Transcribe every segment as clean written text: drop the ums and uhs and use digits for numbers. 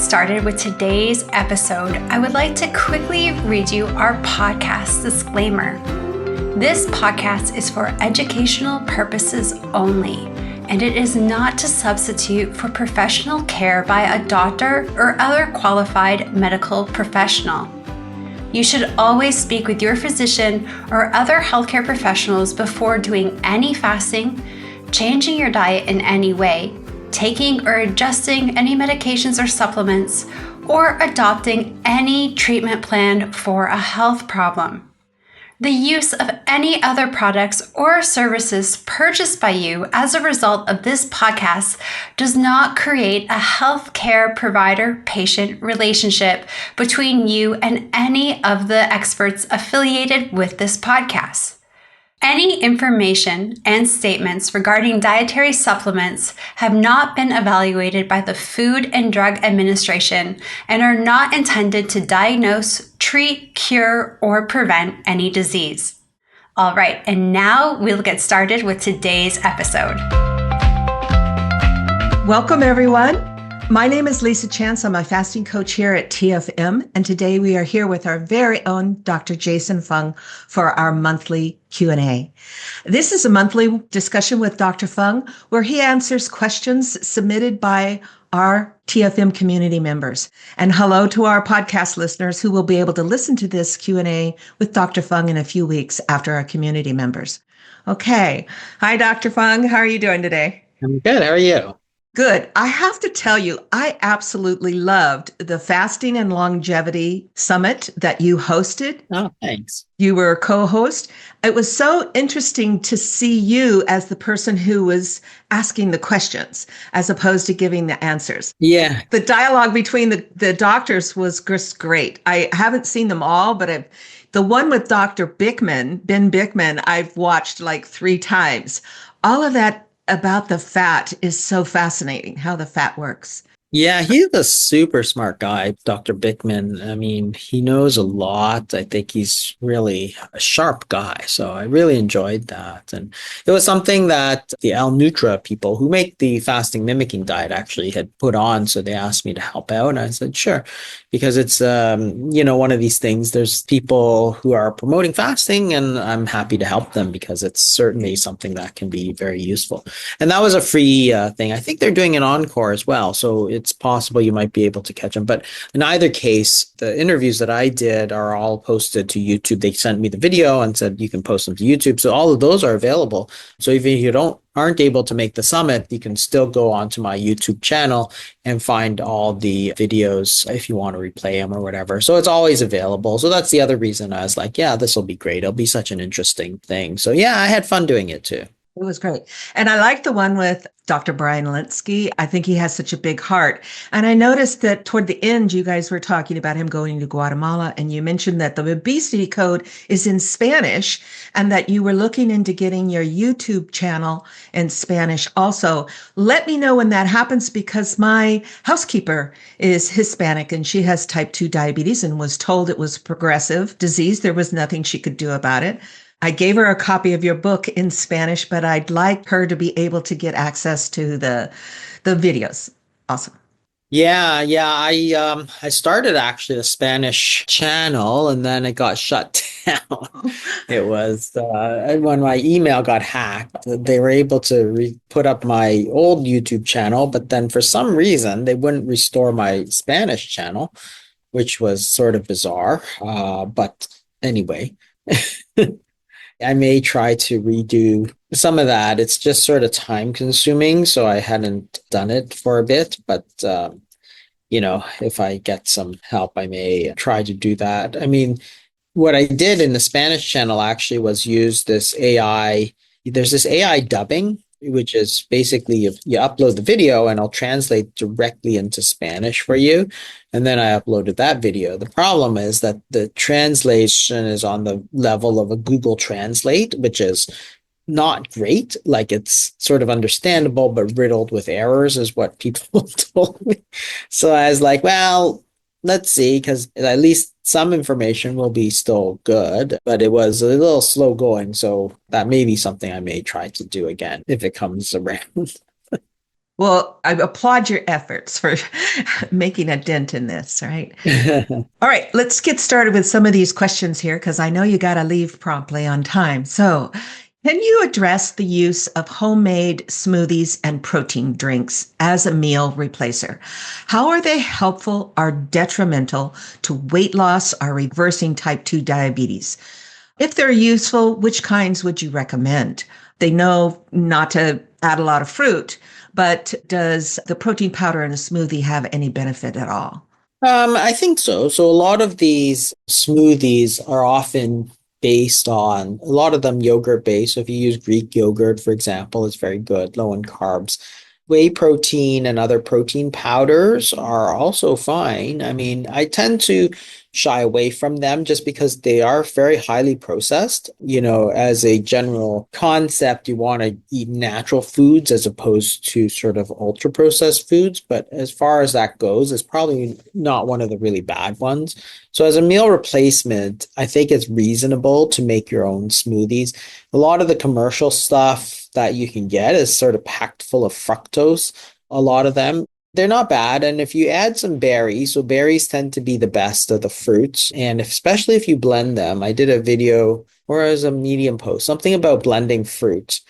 get started with today's episode, I would like to quickly read you our podcast disclaimer. This podcast is for educational purposes only, and it is not to substitute for professional care by a doctor or other qualified medical professional. You should always speak with your physician or other healthcare professionals before doing any fasting, changing your diet in any way, taking or adjusting any medications or supplements, or adopting any treatment plan for a health problem. The use of any other products or services purchased by you as a result of this podcast does not create a healthcare provider-patient relationship between you and any of the experts affiliated with this podcast. Any information and statements regarding dietary supplements have not been evaluated by the Food and Drug Administration and are not intended to diagnose, treat, cure, or prevent any disease. All right, and now we'll get started with today's episode. Welcome, everyone. My name is Lisa Chance. I'm a fasting coach here at TFM, and today we are here with our very own Dr. Jason Fung for our monthly Q&A. This is a monthly discussion with Dr. Fung where he answers questions submitted by our TFM community members. And hello to our podcast listeners who will be able to listen to this Q&A with Dr. Fung in a few weeks after our community members. Okay. Hi, Dr. Fung. How are you doing today? I'm good. How are you? Good. I have to tell you, I absolutely loved the Fasting and Longevity Summit that you hosted. Oh, thanks. You were a co-host. It was so interesting to see you as the person who was asking the questions as opposed to giving the answers. Yeah. The dialogue between the doctors was just great. I haven't seen them all, but the one with Dr. Ben Bickman, I've watched like 3 times. All of that about the fat is so fascinating, how the fat works. Yeah, he's a super smart guy, Dr. Bickman. I mean, he knows a lot. I think he's really a sharp guy. So I really enjoyed that. And it was something that the Al-Nutra people who make the fasting mimicking diet actually had put on. So they asked me to help out. And I said, sure, because it's, one of these things. There's people who are promoting fasting and I'm happy to help them because it's certainly something that can be very useful. And that was a free thing. I think they're doing an encore as well. So it's possible you might be able to catch them. But in either case, the interviews that I did are all posted to YouTube. They sent me the video and said you can post them to YouTube. So all of those are available. So even if you aren't able to make the summit, you can still go onto my YouTube channel and find all the videos if you want to replay them or whatever. So it's always available. So that's the other reason I was like, yeah, this will be great. It'll be such an interesting thing. So yeah, I had fun doing it too. It was great. And I like the one with Dr. Brian Linsky. I think he has such a big heart. And I noticed that toward the end, you guys were talking about him going to Guatemala. And you mentioned that the obesity code is in Spanish and that you were looking into getting your YouTube channel in Spanish also. Let me know when that happens because my housekeeper is Hispanic and she has type 2 diabetes and was told it was progressive disease. There was nothing she could do about it. I gave her a copy of your book in Spanish, but I'd like her to be able to get access to the videos. Awesome. Yeah. I started actually a Spanish channel and then it got shut down. It was when my email got hacked, they were able to put up my old YouTube channel, but then for some reason they wouldn't restore my Spanish channel, which was sort of bizarre. But anyway. I may try to redo some of that. It's just sort of time consuming. So I hadn't done it for a bit, but, if I get some help, I may try to do that. I mean, what I did in the Spanish channel actually was use this AI. There's this AI dubbing, which is basically you upload the video and I'll translate directly into Spanish for you. And then I uploaded that video. The problem is that the translation is on the level of a Google Translate, which is not great. Like it's sort of understandable, but riddled with errors is what people told me. So I was like, well, let's see, because at least some information will be still good, but it was a little slow going. So that may be something I may try to do again if it comes around. Well, I applaud your efforts for making a dent in this, right? All right, let's get started with some of these questions here because I know you got to leave promptly on time. So, can you address the use of homemade smoothies and protein drinks as a meal replacer? How are they helpful or detrimental to weight loss or reversing type 2 diabetes? If they're useful, which kinds would you recommend? They know not to add a lot of fruit, but does the protein powder in a smoothie have any benefit at all? I think so. So a lot of these smoothies are often based on a lot of them yogurt based. So if you use Greek yogurt, for example, it's very good, low in carbs. Whey protein and other protein powders are also fine. I mean, I tend to shy away from them just because they are very highly processed. As a general concept, you want to eat natural foods as opposed to sort of ultra processed foods. But as far as that goes, it's probably not one of the really bad ones. So as a meal replacement, I think it's reasonable to make your own smoothies. A lot of the commercial stuff that you can get is sort of packed full of fructose. A lot of them, they're not bad. And if you add some berries, so berries tend to be the best of the fruits. And especially if you blend them, I did a video or as a Medium post, something about blending fruit,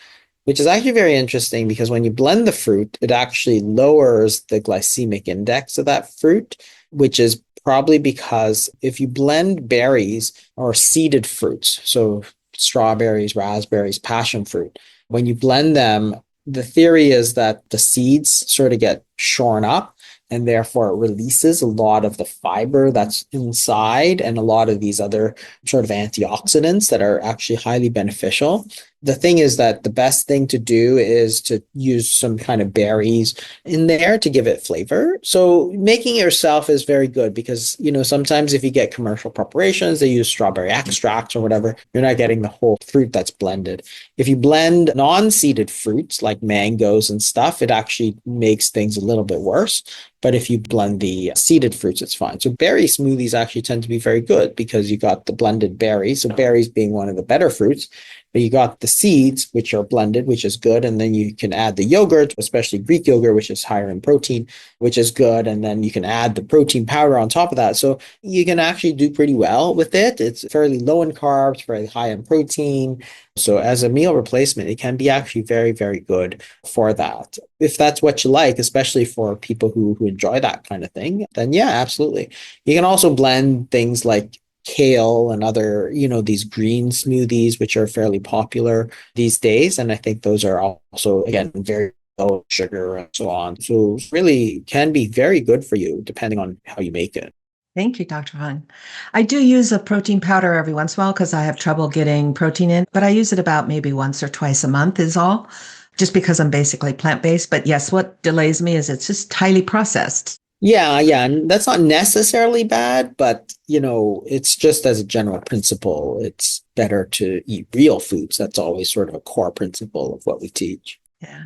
which is actually very interesting because when you blend the fruit, it actually lowers the glycemic index of that fruit, which is probably because if you blend berries or seeded fruits, so strawberries, raspberries, passion fruit, when you blend them, the theory is that the seeds sort of get shorn up and therefore it releases a lot of the fiber that's inside and a lot of these other sort of antioxidants that are actually highly beneficial. The thing is that the best thing to do is to use some kind of berries in there to give it flavor. So making it yourself is very good because, sometimes if you get commercial preparations, they use strawberry extracts or whatever, you're not getting the whole fruit that's blended. If you blend non-seeded fruits like mangoes and stuff, it actually makes things a little bit worse. But if you blend the seeded fruits, it's fine. So berry smoothies actually tend to be very good because you got the blended berries. So berries being one of the better fruits. But you got the seeds, which are blended, which is good. And then you can add the yogurt, especially Greek yogurt, which is higher in protein, which is good. And then you can add the protein powder on top of that. So you can actually do pretty well with it. It's fairly low in carbs, very high in protein. So as a meal replacement, it can be actually very, very good for that. If that's what you like, especially for people who enjoy that kind of thing, then yeah, absolutely. You can also blend things like kale and other, these green smoothies, which are fairly popular these days. And I think those are also, again, very low sugar and so on. So really can be very good for you depending on how you make it. Thank you, Dr. Fung. I do use a protein powder every once in a while because I have trouble getting protein in, but I use it about maybe once or twice a month is all, just because I'm basically plant-based. But yes, what delays me is it's just highly processed. Yeah, and that's not necessarily bad, but it's just as a general principle, it's better to eat real foods. That's always sort of a core principle of what we teach. Yeah.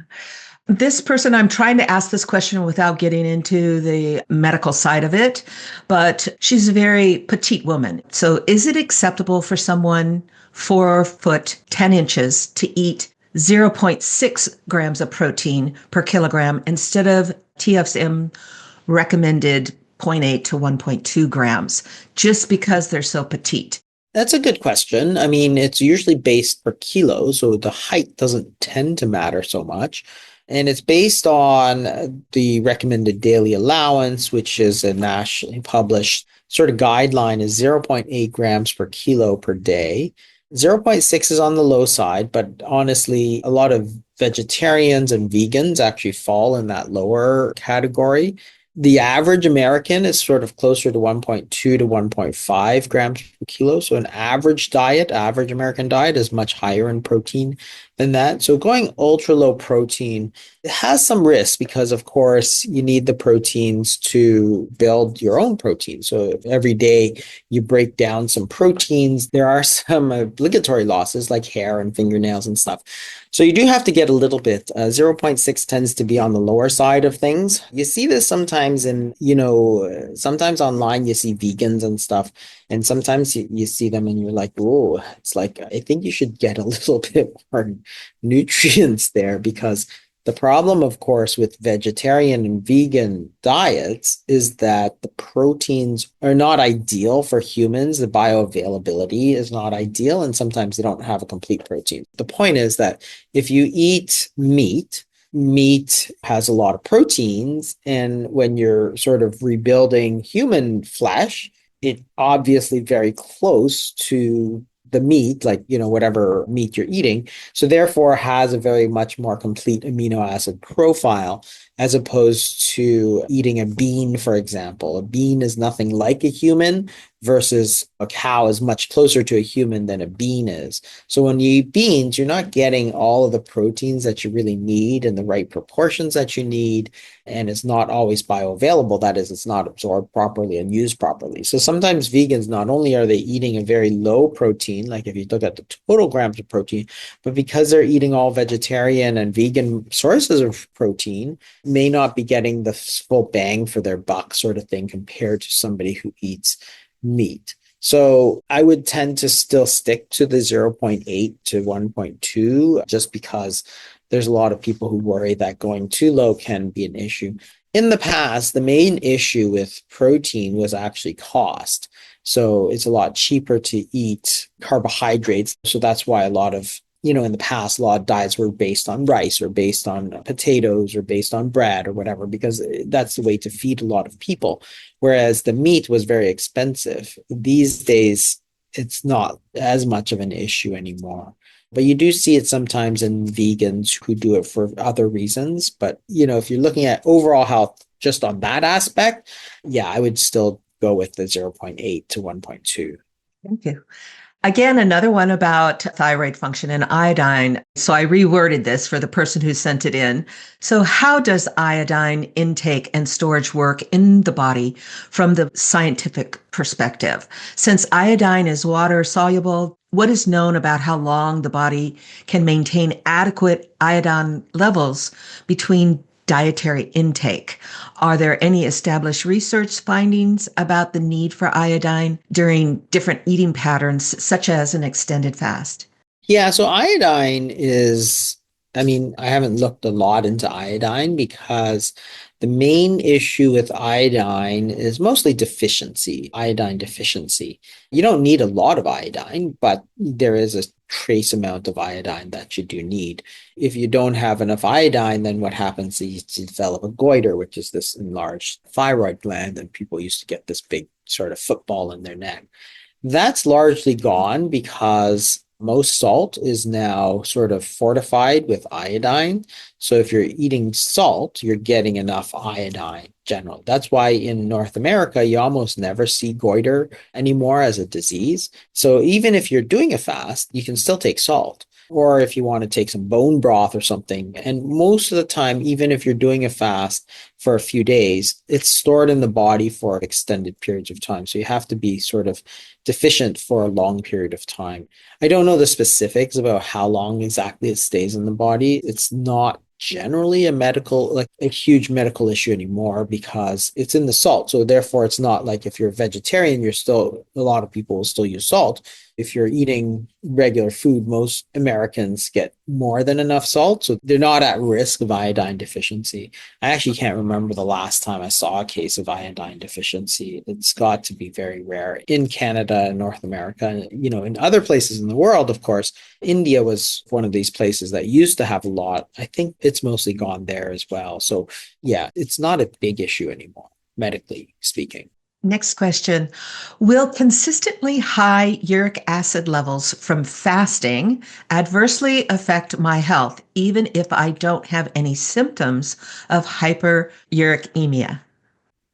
This person, I'm trying to ask this question without getting into the medical side of it, but she's a very petite woman. So is it acceptable for someone 4 foot 10 inches to eat 0.6 grams of protein per kilogram instead of TFM recommended zero point 0.8 to 1.2 grams just because they're so petite? That's a good question. I mean, it's usually based per kilo, so the height doesn't tend to matter so much. And it's based on the recommended daily allowance, which is a nationally published sort of guideline is 0.8 grams per kilo per day. 0.6 is on the low side, but honestly, a lot of vegetarians and vegans actually fall in that lower category. The average American is sort of closer to 1.2 to 1.5 grams per kilo. So an average American diet is much higher in protein than that. So going ultra low protein, it has some risks because, of course, you need the proteins to build your own protein. So if every day you break down some proteins, there are some obligatory losses like hair and fingernails and stuff. So you do have to get a little bit. 0.6 tends to be on the lower side of things. You see this sometimes sometimes online you see vegans and stuff. And sometimes you see them and you're like, oh, it's like, I think you should get a little bit more nutrients there because The problem, of course, with vegetarian and vegan diets is that the proteins are not ideal for humans. The bioavailability is not ideal, and sometimes they don't have a complete protein. The point is that if you eat meat, meat has a lot of proteins, and when you're sort of rebuilding human flesh, it obviously very close to the meat, like, whatever meat you're eating. So therefore has a very much more complete amino acid profile as opposed to eating a bean, for example. A bean is nothing like a human versus a cow is much closer to a human than a bean is. So when you eat beans, you're not getting all of the proteins that you really need in the right proportions that you need. And it's not always bioavailable. That is, it's not absorbed properly and used properly. So sometimes vegans, not only are they eating a very low protein, like if you look at the total grams of protein, but because they're eating all vegetarian and vegan sources of protein, may not be getting the full bang for their buck sort of thing compared to somebody who eats meat. So I would tend to still stick to the 0.8 to 1.2 just because there's a lot of people who worry that going too low can be an issue. In the past, the main issue with protein was actually cost. So it's a lot cheaper to eat carbohydrates. So that's why a lot of in the past, a lot of diets were based on rice or based on potatoes or based on bread or whatever, because that's the way to feed a lot of people. Whereas the meat was very expensive. These days, it's not as much of an issue anymore. But you do see it sometimes in vegans who do it for other reasons. But, if you're looking at overall health just on that aspect, yeah, I would still go with the 0.8 to 1.2. Thank you. Again, another one about thyroid function and iodine. So I reworded this for the person who sent it in. So how does iodine intake and storage work in the body from the scientific perspective? Since iodine is water soluble, what is known about how long the body can maintain adequate iodine levels between dietary intake? Are there any established research findings about the need for iodine during different eating patterns, such as an extended fast? Yeah, so iodine is, I haven't looked a lot into iodine because the main issue with iodine is mostly iodine deficiency. You don't need a lot of iodine, but there is a trace amount of iodine that you do need. If you don't have enough iodine, then what happens is you develop a goiter, which is this enlarged thyroid gland, and people used to get this big sort of football in their neck. That's largely gone because most salt is now sort of fortified with iodine. So if you're eating salt, you're getting enough iodine generally. That's why in North America, you almost never see goiter anymore as a disease. So even if you're doing a fast, you can still take salt. Or if you want to take some bone broth or something. And most of the time, even if you're doing a fast for a few days, it's stored in the body for extended periods of time. So you have to be sort of deficient for a long period of time. I don't know the specifics about how long exactly it stays in the body. It's not generally a huge medical issue anymore because it's in the salt. So therefore it's not like if you're a vegetarian, a lot of people will still use salt. If you're eating regular food, most Americans get more than enough salt. So they're not at risk of iodine deficiency. I actually can't remember the last time I saw a case of iodine deficiency. It's got to be very rare in Canada and North America. In other places in the world, of course, India was one of these places that used to have a lot. I think it's mostly gone there as well. So yeah, it's not a big issue anymore, medically speaking. Next question. Will consistently high uric acid levels from fasting adversely affect my health, even if I don't have any symptoms of hyperuricemia?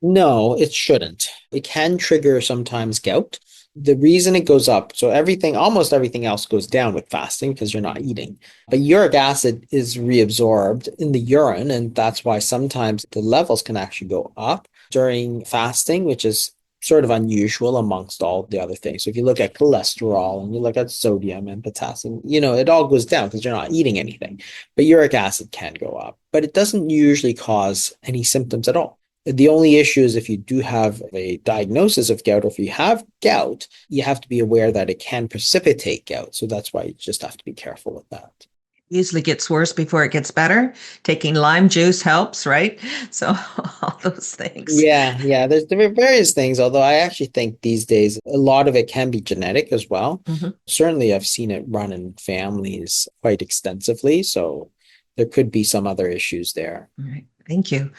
No, it shouldn't. It can trigger sometimes gout. The reason it goes up, so almost everything else goes down with fasting because you're not eating. But uric acid is reabsorbed in the urine, and that's why sometimes the levels can actually go up during fasting, which is sort of unusual amongst all the other things. So if you look at cholesterol and you look at sodium and potassium, it all goes down because you're not eating anything. But uric acid can go up, but it doesn't usually cause any symptoms at all. The only issue is if you do have a diagnosis of gout, or if you have gout, you have to be aware that it can precipitate gout. So that's why you just have to be careful with that. Usually gets worse before it gets better. Taking lime juice helps, right? So all those things. Yeah. There are various things, although I actually think these days a lot of it can be genetic as well. Mhm. Certainly, I've seen it run in families quite extensively. So there could be some other issues there. All right. Thank you.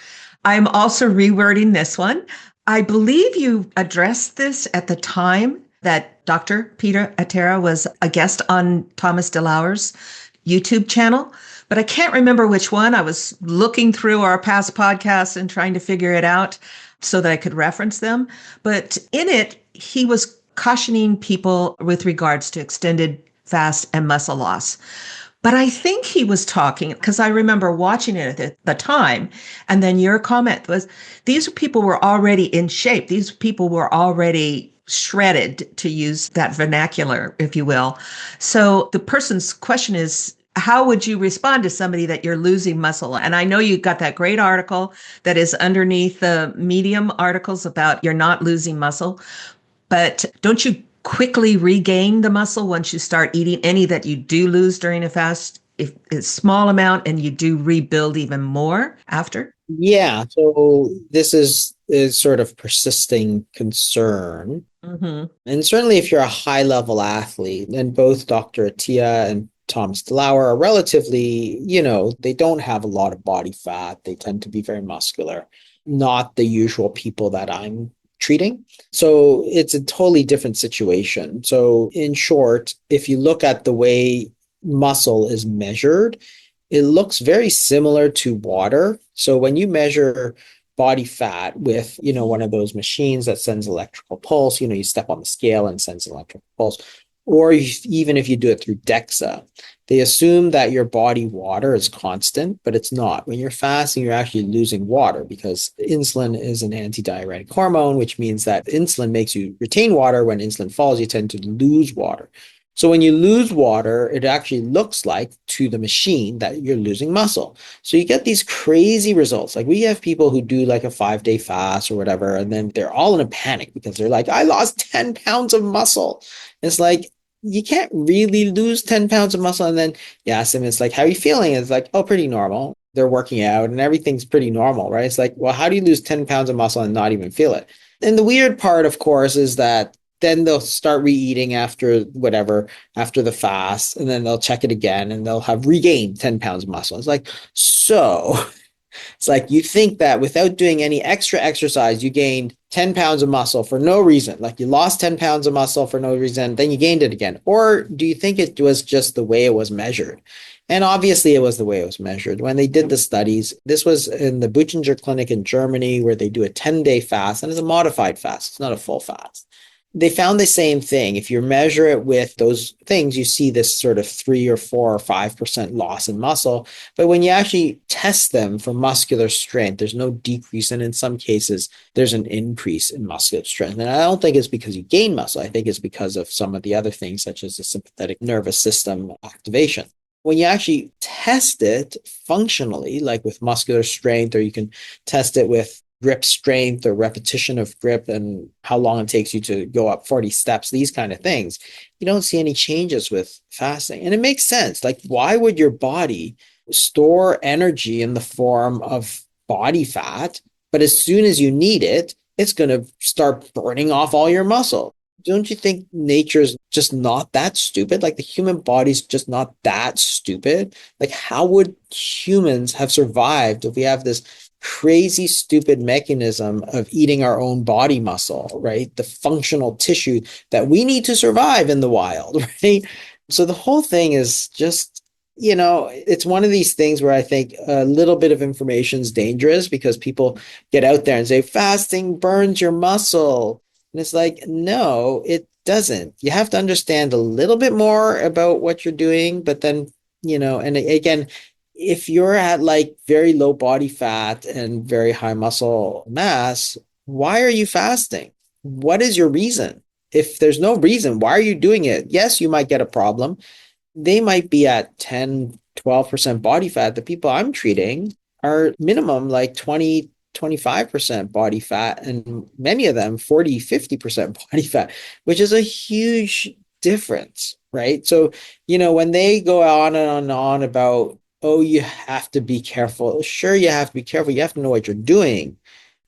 I'm also rewording this one. I believe you addressed this at the time that Dr. Peter Atera was a guest on Thomas DeLauer's YouTube channel, but I can't remember which one. I was looking through our past podcasts and trying to figure it out so that I could reference them. But in it, he was cautioning people with regards to extended fast and muscle loss. But I think he was talking because I remember watching it at the time. And then your comment was these people were already in shape. These people were already shredded, to use that vernacular, if you will. So the person's question is, how would you respond to somebody that you're losing muscle? And I know you got that great article that is underneath the Medium articles about you're not losing muscle, but don't you quickly regain the muscle once you start eating any that you do lose during a fast? If it's a small amount and you do rebuild even more after? Yeah. So this is sort of persisting concern. Mm-hmm. And certainly if you're a high level athlete, and both Dr. Attia and Thomas DeLauer are relatively, they don't have a lot of body fat. They tend to be very muscular, not the usual people that I'm treating. So it's a totally different situation. So in short, if you look at the way muscle is measured, it looks very similar to water. So when you measure body fat with, one of those machines that sends electrical pulse, you step on the scale and sends electrical pulse, or even if you do it through DEXA, they assume that your body water is constant, but it's not. When you're fasting, you're actually losing water because insulin is an antidiuretic hormone, which means that insulin makes you retain water. When insulin falls, you tend to lose water. So when you lose water, it actually looks like to the machine that you're losing muscle. So you get these crazy results. Like we have people who do like a 5-day fast or whatever, and then they're all in a panic because they're like, I lost 10 pounds of muscle. It's like, you can't really lose 10 pounds of muscle. And then you ask them, it's like, how are you feeling? It's like, oh, pretty normal. They're working out and everything's pretty normal, right? It's like, well, how do you lose 10 pounds of muscle and not even feel it? And the weird part, of course, is that then they'll start re-eating after the fast, and then they'll check it again and they'll have regained 10 pounds of muscle. It's like, so it's like you think that without doing any extra exercise, you gained 10 pounds of muscle for no reason. Like you lost 10 pounds of muscle for no reason, then you gained it again. Or do you think it was just the way it was measured? And obviously it was the way it was measured. When they did the studies, this was in the Buchinger Clinic in Germany, where they do a 10-day fast, and it's a modified fast. It's not a full fast. They found the same thing. If you measure it with those things, you see this sort of 3 or 4 or 5% loss in muscle. But when you actually test them for muscular strength, there's no decrease. And in some cases, there's an increase in muscular strength. And I don't think it's because you gain muscle. I think it's because of some of the other things, such as the sympathetic nervous system activation. When you actually test it functionally, like with muscular strength, or you can test it with grip strength or repetition of grip and how long it takes you to go up 40 steps, these kind of things, you don't see any changes with fasting. And it makes sense. Like, why would your body store energy in the form of body fat, but as soon as you need it, it's going to start burning off all your muscle? Don't you think nature's just not that stupid? Like the human body's just not that stupid. Like how would humans have survived if we have this crazy, stupid mechanism of eating our own body muscle, right? The functional tissue that we need to survive in the wild, right? So the whole thing is just, it's one of these things where I think a little bit of information is dangerous because people get out there and say, fasting burns your muscle. And it's like, no, it doesn't. You have to understand a little bit more about what you're doing, but then, and again, if you're at like very low body fat and very high muscle mass, why are you fasting? What is your reason? If there's no reason, why are you doing it? Yes, you might get a problem. They might be at 10, 12% body fat. The people I'm treating are minimum like 20, 25% body fat, and many of them 40, 50% body fat, which is a huge different, right? So, when they go on and on about, oh, you have to be careful. Sure, you have to be careful. You have to know what you're doing,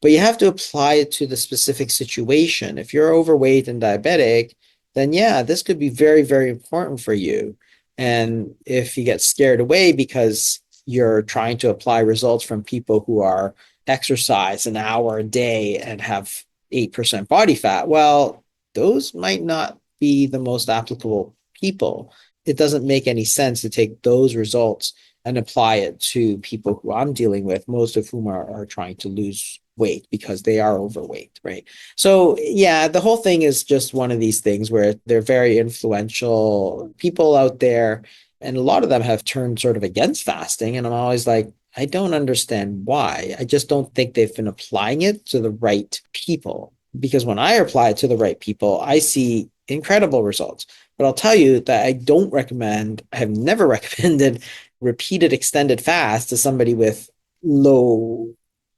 but you have to apply it to the specific situation. If you're overweight and diabetic, then yeah, this could be very, very important for you. And if you get scared away because you're trying to apply results from people who are exercise an hour a day and have 8% body fat, well, those might not be the most applicable people. It doesn't make any sense to take those results and apply it to people who I'm dealing with, most of whom are trying to lose weight because they are overweight, right? So yeah, the whole thing is just one of these things where they're very influential people out there, and a lot of them have turned sort of against fasting. And I'm always like, I don't understand why. I just don't think they've been applying it to the right people. Because when I apply it to the right people, I see incredible results. But I'll tell you that I have never recommended repeated extended fast to somebody with low.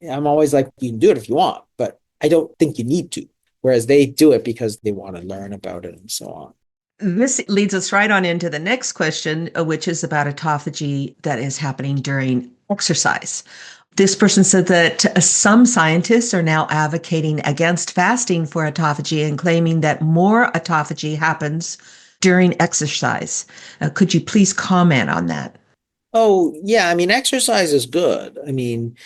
I'm always like, you can do it if you want, but I don't think you need to. Whereas they do it because they want to learn about it and so on. This leads us right on into the next question, which is about autophagy that is happening during exercise. This person said that some scientists are now advocating against fasting for autophagy and claiming that more autophagy happens during exercise. Could you please comment on that? Oh, yeah. I mean, exercise is good. I mean,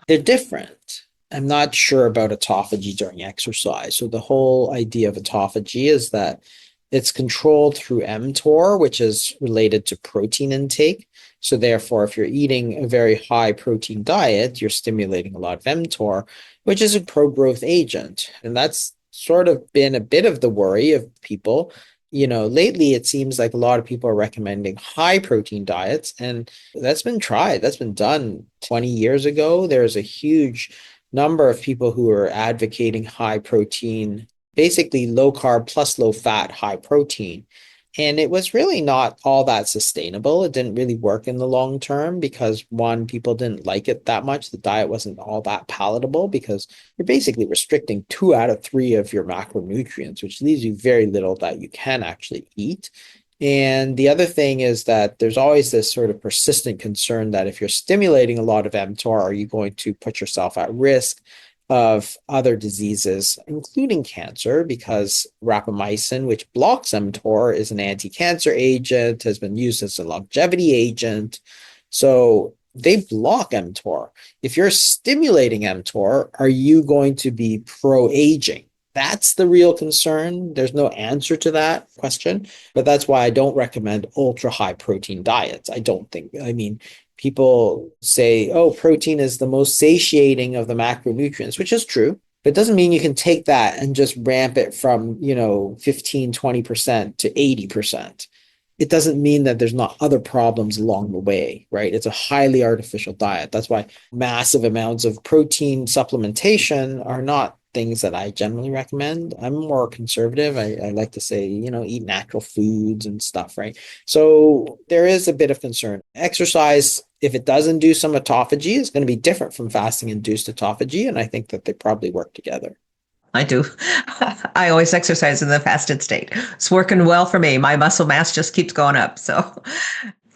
they're different. I'm not sure about autophagy during exercise. So the whole idea of autophagy is that it's controlled through mTOR, which is related to protein intake. So therefore, if you're eating a very high protein diet, you're stimulating a lot of mTOR, which is a pro-growth agent. And that's sort of been a bit of the worry of people. Lately it seems like a lot of people are recommending high protein diets, and that's been tried. That's been done 20 years ago. There's a huge number of people who are advocating high protein, basically low carb plus low fat, high protein. And it was really not all that sustainable. It didn't really work in the long term because, one, people didn't like it that much. The diet wasn't all that palatable because you're basically restricting 2 out of 3 of your macronutrients, which leaves you very little that you can actually eat. And the other thing is that there's always this sort of persistent concern that if you're stimulating a lot of mTOR, are you going to put yourself at risk of other diseases, including cancer, because rapamycin, which blocks mTOR, is an anti-cancer agent, has been used as a longevity agent. So they block mTOR. If you're stimulating mTOR, are you going to be pro-aging? That's the real concern. There's no answer to that question, but that's why I don't recommend ultra high protein diets. People say, oh, protein is the most satiating of the macronutrients, which is true, but it doesn't mean you can take that and just ramp it from, 15, 20% to 80%. It doesn't mean that there's not other problems along the way, right? It's a highly artificial diet. That's why massive amounts of protein supplementation are not things that I generally recommend. I'm more conservative. I like to say, eat natural foods and stuff, right? So there is a bit of concern. Exercise, if it does induce some autophagy, is going to be different from fasting-induced autophagy, and I think that they probably work together. I do. I always exercise in the fasted state. It's working well for me. My muscle mass just keeps going up. So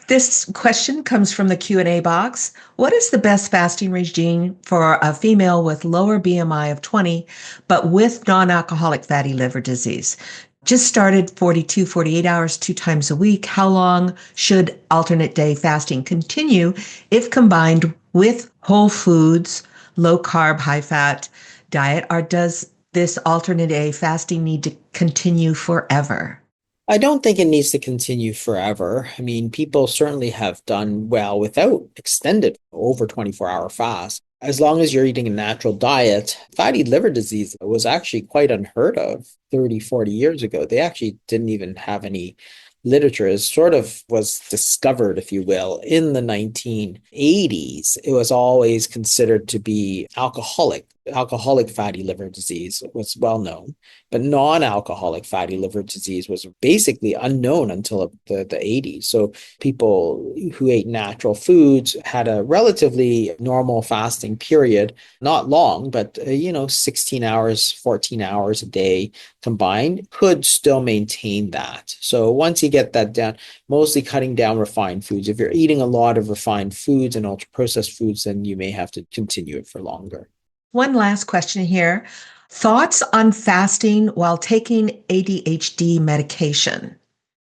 this question comes from the Q&A box. What is the best fasting regime for a female with lower BMI of 20, but with non-alcoholic fatty liver disease? Just started 42, 48 hours, 2 times a week. How long should alternate day fasting continue if combined with whole foods, low carb, high fat diet, or does this alternate day fasting need to continue forever? I don't think it needs to continue forever. I mean, people certainly have done well without extended over 24-hour fast. As long as you're eating a natural diet, fatty liver disease was actually quite unheard of 30, 40 years ago. They actually didn't even have any literature. It sort of was discovered, if you will, in the 1980s. It was always considered to be alcoholic. alcoholic fatty liver disease was well known, but non-alcoholic fatty liver disease was basically unknown until the 80s. So people who ate natural foods had a relatively normal fasting period, not long, but 16 hours, 14 hours a day combined, could still maintain that. So once you get that down, mostly cutting down refined foods. If you're eating a lot of refined foods and ultra processed foods, then you may have to continue it for longer. One last question here. Thoughts on fasting while taking ADHD medication?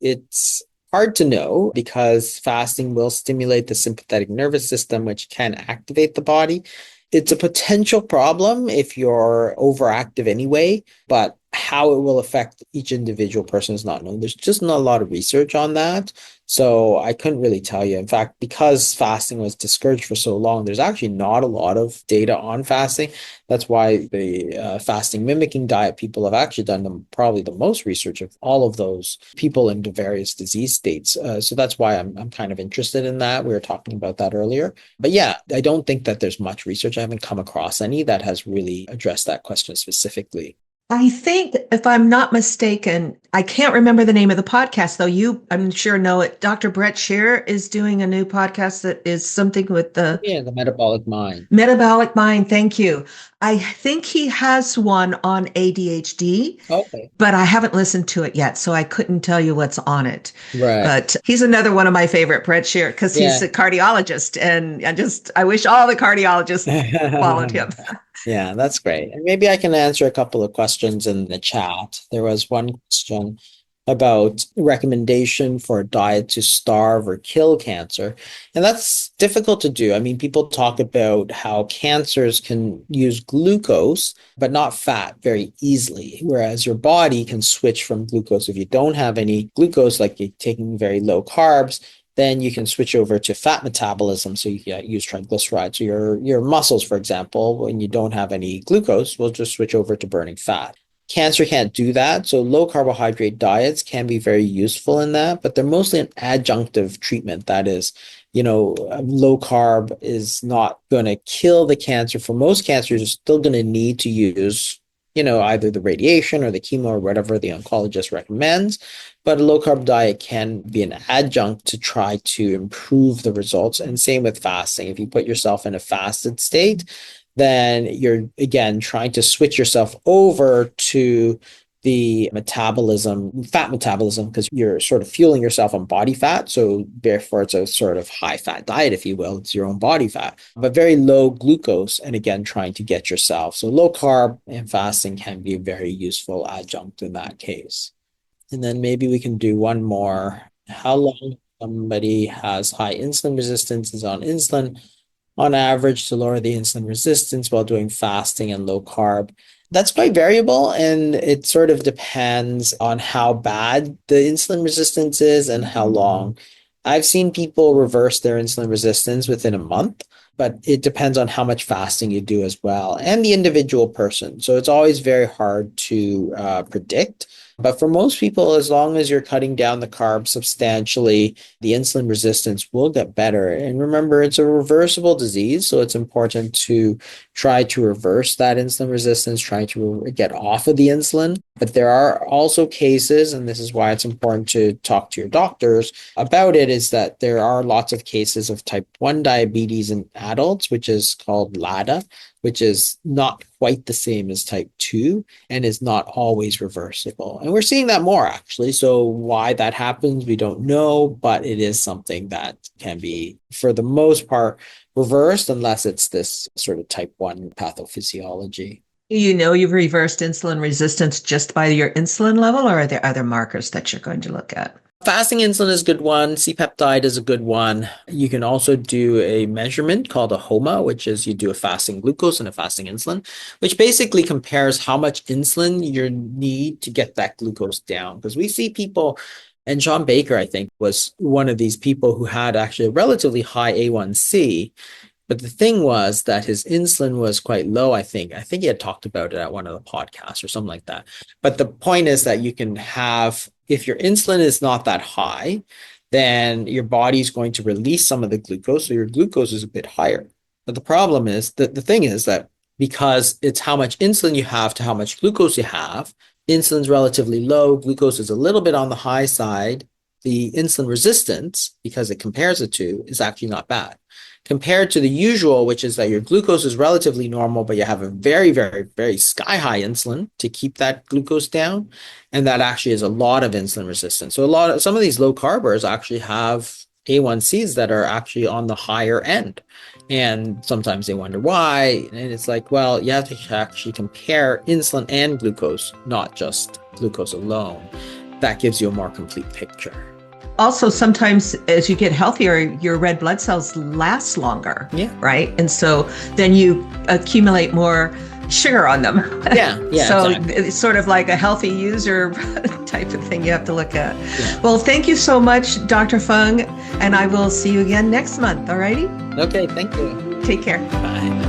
It's hard to know because fasting will stimulate the sympathetic nervous system, which can activate the body. It's a potential problem if you're overactive anyway, but how it will affect each individual person is not known. There's just not a lot of research on that. So I couldn't really tell you. In fact, because fasting was discouraged for so long, there's actually not a lot of data on fasting. That's why the fasting mimicking diet people have actually done probably the most research of all of those people into various disease states. So that's why I'm kind of interested in that. We were talking about that earlier. But yeah, I don't think that there's much research. I haven't come across any that has really addressed that question specifically. I think, if I'm not mistaken, I can't remember the name of the podcast, though. I'm sure, know it. Dr. Brett Shearer is doing a new podcast that is something with the Metabolic Mind. Metabolic Mind. Thank you. I think he has one on ADHD, Okay. but I haven't listened to it yet, so I couldn't tell you what's on it. Right. But he's another one of my favorite, Brett Shearer, because he's a cardiologist, and I wish all the cardiologists followed him. Yeah, that's great. And maybe I can answer a couple of questions in the chat. There was one question about recommendation for a diet to starve or kill cancer. And that's difficult to do. I mean, people talk about how cancers can use glucose, but not fat very easily, whereas your body can switch from glucose. If you don't have any glucose, like you're taking very low carbs, then you can switch over to fat metabolism. So you can use triglycerides. So your muscles, for example, when you don't have any glucose, will just switch over to burning fat. Cancer can't do that. So low carbohydrate diets can be very useful in that, but they're mostly an adjunctive treatment. That is, low carb is not going to kill the cancer. For most cancers, you're still going to need to use either the radiation or the chemo or whatever the oncologist recommends. But a low carb diet can be an adjunct to try to improve the results. And same with fasting. If you put yourself in a fasted state, then you're, again, trying to switch yourself over to the fat metabolism, because you're sort of fueling yourself on body fat. So therefore, it's a sort of high fat diet, if you will. It's your own body fat, but very low glucose. And again, trying to get yourself. So low carb and fasting can be a very useful adjunct in that case. And then maybe we can do one more. How long somebody has high insulin resistance is on insulin on average to lower the insulin resistance while doing fasting and low carb? That's quite variable, and it sort of depends on how bad the insulin resistance is and how long. I've seen people reverse their insulin resistance within a month, but it depends on how much fasting you do as well and the individual person. So it's always very hard to predict. But for most people, as long as you're cutting down the carbs substantially, the insulin resistance will get better. And remember, it's a reversible disease, so it's important to try to reverse that insulin resistance, trying to get off of the insulin. But there are also cases, and this is why it's important to talk to your doctors about it, is that there are lots of cases of type 1 diabetes in adults, which is called LADA, which is not quite the same as type 2 and is not always reversible. And we're seeing that more, actually. So why that happens, we don't know, but it is something that can be, for the most part, reversed unless it's this sort of type 1 pathophysiology. You've reversed insulin resistance just by your insulin level, or are there other markers that you're going to look at? Fasting insulin is a good one. C-peptide is a good one. You can also do a measurement called a HOMA, which is you do a fasting glucose and a fasting insulin, which basically compares how much insulin you need to get that glucose down. Because we see people, and John Baker, I think, was one of these people who had actually a relatively high A1C. But the thing was that his insulin was quite low, I think. I think he had talked about it at one of the podcasts or something like that. But the point is that you can have, if your insulin is not that high, then your body's going to release some of the glucose. So your glucose is a bit higher. But the problem is that the thing is that because it's how much insulin you have to how much glucose you have. Insulin's relatively low, glucose is a little bit on the high side. The insulin resistance, because it compares the two, is actually not bad. Compared to the usual, which is that your glucose is relatively normal, but you have a very, very, very sky high insulin to keep that glucose down. And that actually is a lot of insulin resistance. So some of these low carbers actually have A1Cs that are actually on the higher end. And sometimes they wonder why. And it's like, well, you have to actually compare insulin and glucose, not just glucose alone. That gives you a more complete picture. Also, sometimes as you get healthier, your red blood cells last longer, right? And so then you accumulate more sugar on them. Yeah. So exactly. It's sort of like a healthy user type of thing you have to look at. Yeah. Well, thank you so much, Dr. Fung, and I will see you again next month, all righty? Okay, thank you. Take care. Bye.